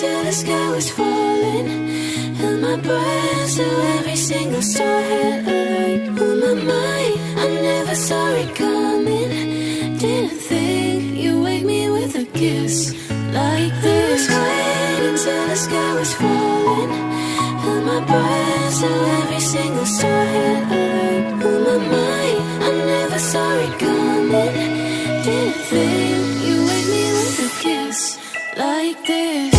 till the sky was falling. Held my breath till every single star had a light. On my mind, I never saw it coming. Didn't think you'd wake me with a kiss like this. Waiting till the sky was falling. Held my breath till every single star had a light. On my mind, I never saw it coming. Didn't think you'd wake me with a kiss like this.